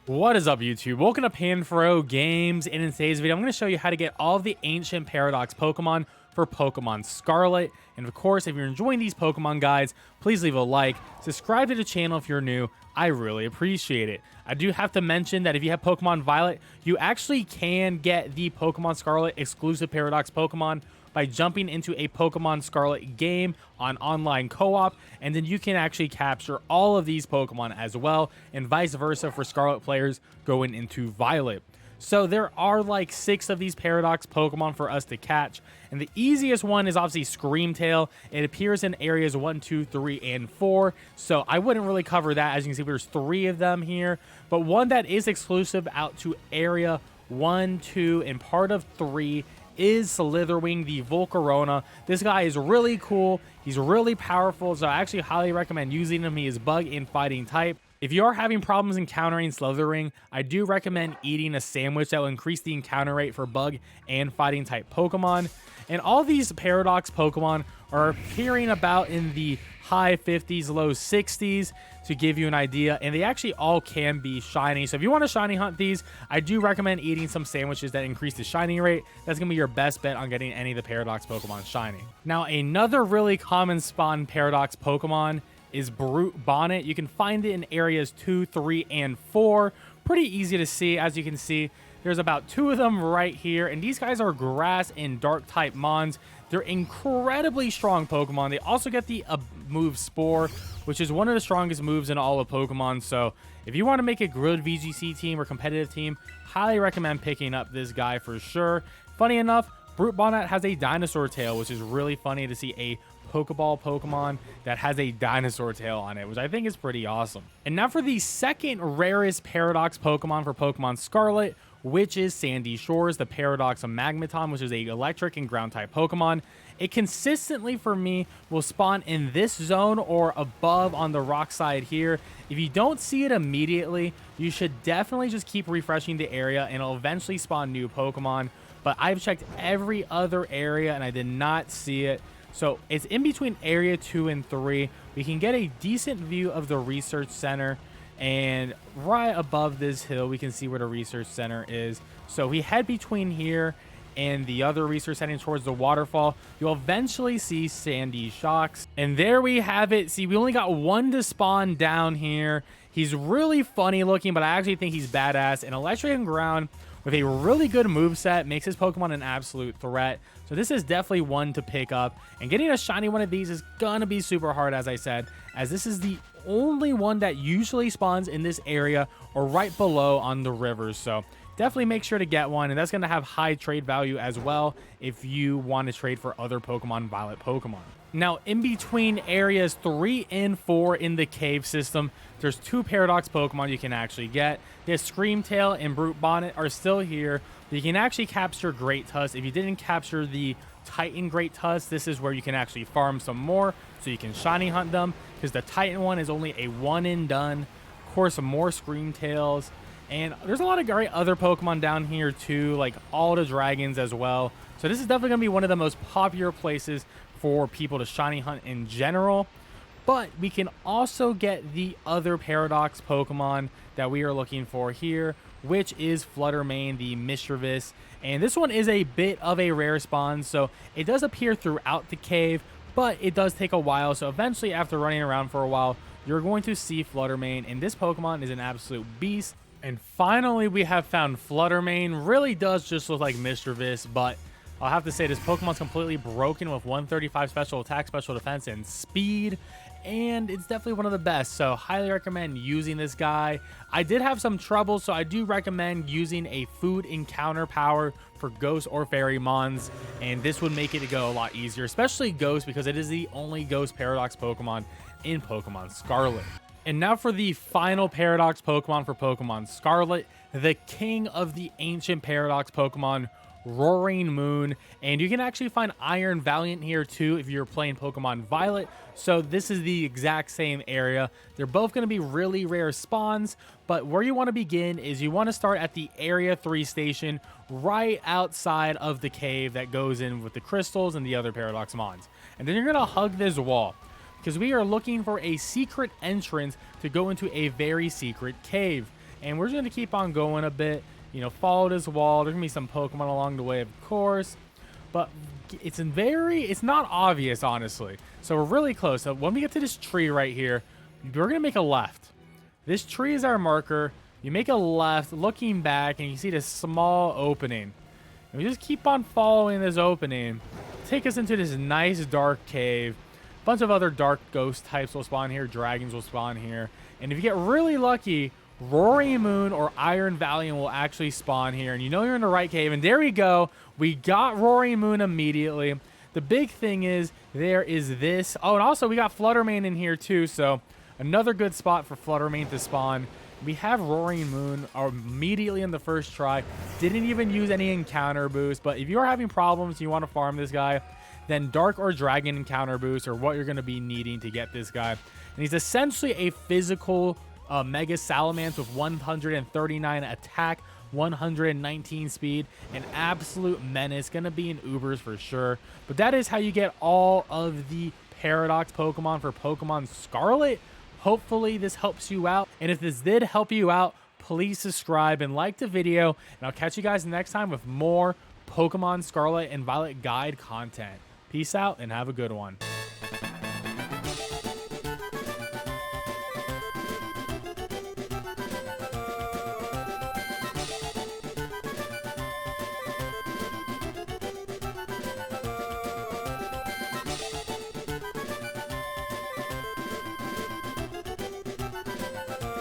What is up, YouTube? Welcome to PanFro Games, and in today's video, I'm going to show you how to get all of the ancient Paradox Pokemon for Pokemon Scarlet. And of course, if you're enjoying these Pokemon guides, please leave a like, subscribe to the channel if you're new. I really appreciate it. I do have to mention that if you have Pokemon Violet, you actually can get the Pokemon Scarlet exclusive Paradox Pokemon by jumping into a Pokemon Scarlet game on online co-op, and then you can actually capture all of these Pokemon as well, and vice versa for Scarlet players going into Violet. So there are like 6 of these Paradox Pokemon for us to catch, and the easiest one is obviously Screamtail. It appears in areas 1, 2, 3, and 4, so I wouldn't really cover that. As you can see, there's 3 of them here, but one that is exclusive out to area 1, 2, and part of 3 is Slither Wing, the Volcarona. This guy is really cool. He's really powerful, so I actually highly recommend using him. He is bug and fighting type. If you are having problems encountering Slither Wing, I do recommend eating a sandwich that will increase the encounter rate for bug and fighting type Pokemon. And all these Paradox Pokemon are appearing about in the high 50s, low 60s to give you an idea, and they actually all can be shiny. So if you want to shiny hunt these, I do recommend eating some sandwiches that increase the shiny rate. That's going to be your best bet on getting any of the Paradox Pokemon shiny. Now, another really common spawn Paradox Pokemon is Bonnet. You can find it in areas 2, 3, and 4. Pretty easy to see. As you can see, there's about 2 of them right here, and these guys are grass and dark type mons. They're incredibly strong Pokemon. They also get the move Spore, which is one of the strongest moves in all of Pokemon. So if you want to make a good VGC team or competitive team, highly recommend picking up this guy for sure. Funny enough, Bonnet has a dinosaur tail, which is really funny to see a Pokeball Pokemon that has a dinosaur tail on it, which I think is pretty awesome. And now for the second rarest Paradox Pokemon for Pokemon Scarlet, which is Sandy Shores, the Paradox Magneton, which is a electric and ground type Pokemon. It consistently, for me, will spawn in this zone or above on the rock side here. If you don't see it immediately, you should definitely just keep refreshing the area and it'll eventually spawn new Pokemon. But I've checked every other area and I did not see it. So it's in between area 2 and 3. We can get a decent view of the research center, and right above this hill we can see where the research center is. So we head between here and the other research heading towards the waterfall. You'll eventually see Sandy Shocks, and there we have it. See, we only got 1 to spawn down here. He's really funny looking, but I actually think he's badass. And electric and ground with a really good moveset makes his Pokemon an absolute threat. So this is definitely one to pick up. And getting a shiny one of these is gonna be super hard, as I said, as this is the only one that usually spawns in this area or right below on the rivers. So definitely make sure to get one, and that's going to have high trade value as well if you want to trade for other Pokemon Violet Pokemon. Now, in between areas 3 and 4 in the cave system, there's 2 Paradox Pokemon you can actually get. This Screamtail and Bonnet are still here. You can actually capture Great Tusk. If you didn't capture the Titan Great Tusk, this is where you can actually farm some more so you can shiny hunt them, because the Titan one is only a one and done. Of course, some more Screamtails. And there's a lot of great other Pokemon down here too, like all the dragons as well. So this is definitely going to be one of the most popular places for people to shiny hunt in general. But we can also get the other Paradox Pokemon that we are looking for here, which is Flutter, the Mischievous. And this one is a bit of a rare spawn, so it does appear throughout the cave, but it does take a while. So eventually, after running around for a while, you're going to see Flutter, and this Pokemon is an absolute beast. And finally, we have found Flutter. Really does just look like Mischievous, but I'll have to say this Pokemon's completely broken with 135 special attack, special defense, and speed. And it's definitely one of the best, so highly recommend using this guy. I did have some trouble, so I do recommend using a food encounter power for Ghost or Fairy Mons, and this would make it go a lot easier, especially Ghost, because it is the only Ghost Paradox Pokemon in Pokemon Scarlet. And now for the final Paradox Pokemon for Pokemon Scarlet, the king of the ancient Paradox Pokemon, Roaring Moon. And you can actually find Iron Valiant here too if you're playing Pokemon Violet. So this is the exact same area. They're both going to be really rare spawns, but where you want to begin is you want to start at the Area 3 station right outside of the cave that goes in with the crystals and the other Paradox Mons. And then you're going to hug this wall, because we are looking for a secret entrance to go into a very secret cave. And we're just going to keep on going a bit. You know, follow this wall. There's going to be some Pokemon along the way, of course. But it's not obvious, honestly. So we're really close. So when we get to this tree right here, we're going to make a left. This tree is our marker. You make a left, looking back, and you see this small opening. And we just keep on following this opening. Take us into this nice dark cave. A bunch of other dark ghost types will spawn here. Dragons will spawn here. And if you get really lucky, Roaring Moon or Iron Valiant will actually spawn here. And you know you're in the right cave. And there we go. We got Roaring Moon immediately. The big thing is there is this. Oh, and also we got Fluttermane in here too. So another good spot for Fluttermane to spawn. We have Roaring Moon immediately in the first try. Didn't even use any encounter boost. But if you are having problems and you want to farm this guy, then Dark or Dragon encounter boost are what you're going to be needing to get this guy. And he's essentially a physical Mega Salamence with 139 attack, 119 speed, an absolute menace. Going to be in Ubers for sure. But that is how you get all of the Paradox Pokemon for Pokemon Scarlet. Hopefully this helps you out. And if this did help you out, please subscribe and like the video. And I'll catch you guys next time with more Pokemon Scarlet and Violet guide content. Peace out and have a good one.